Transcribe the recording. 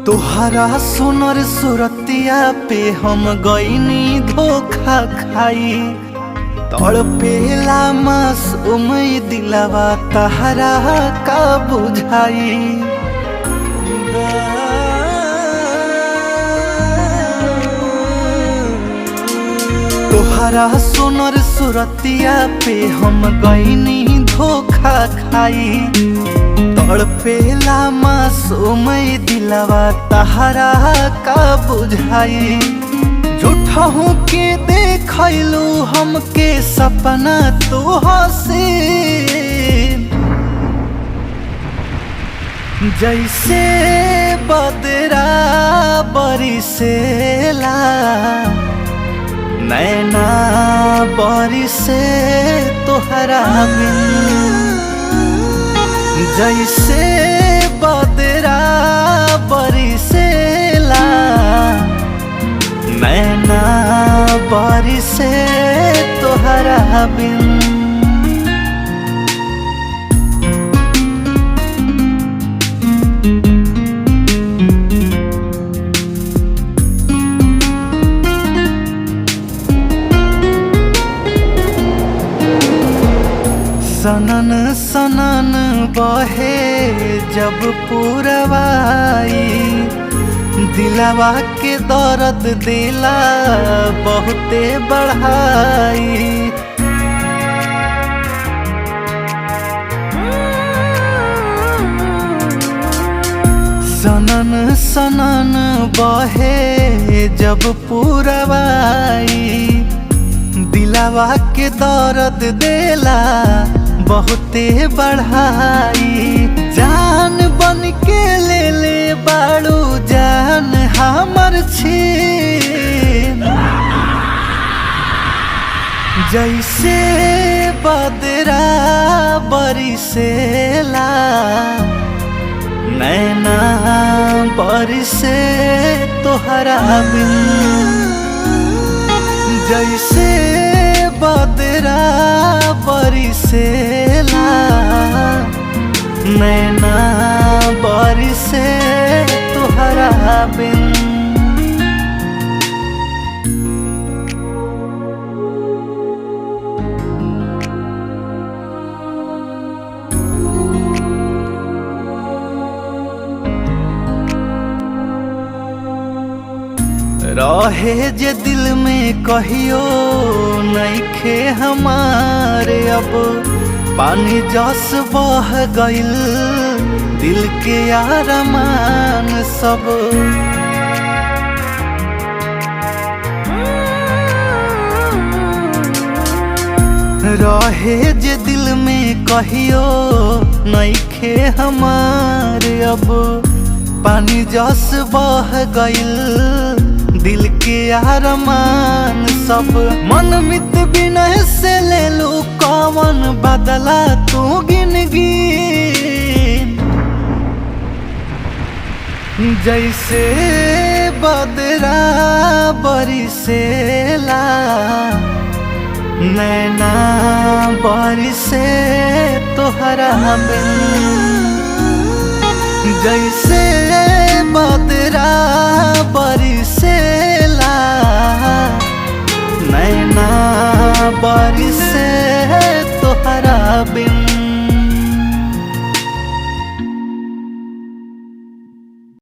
तोहरा सुनर सुरतिया पे हम गईनी धोखा खाई। तड़पेला मासूम दिलवा तहरा का बुझाई। तोहरा सुनर सुरतिया पे हम गईनी धोखा खाई। तड़पेला मासूम दिलवा तहरा का बुझाई। झूठा हूँ के देखलू हमके सपना तू हसी। जैसे बदरा बरिसेला नैना बरिसे तोहरा बिन। जैसे बदरा बरिसेला नैना बरिसे तोहरा बिन। सनन सनन बहे जब पुरवाई। दिलवा के दर्द दिला बहुते बढ़ाई। सनन सनन बहे जब पुरवाई। दिलवा के दर्द देला बहुते बढ़ाई। जान बन के ले ले बाड़ू जान हमर छीन। जैसे बदरा बरिसेला नैना बरिसे तोहरा बिन। जैसे बदरा बरिसेला नैना बरिसे तोहरा बिन। रहे जे दिल में कहियो नइखे हमारे। अब पानी जस बह गइल दिल के अरमान सब। रहे जे दिल में कहियो नइखे हमारे। अब पानी जस बह गइल दिल के अरमान सब। मन मित बिनय से ले लू कौन बदला तू गिन गिन। जैसे बदरा बरिसेला नैना बरिसे तोहरा बिन। जैसे बदरा बरिसेला नैना बरिसे तोहरा बिन।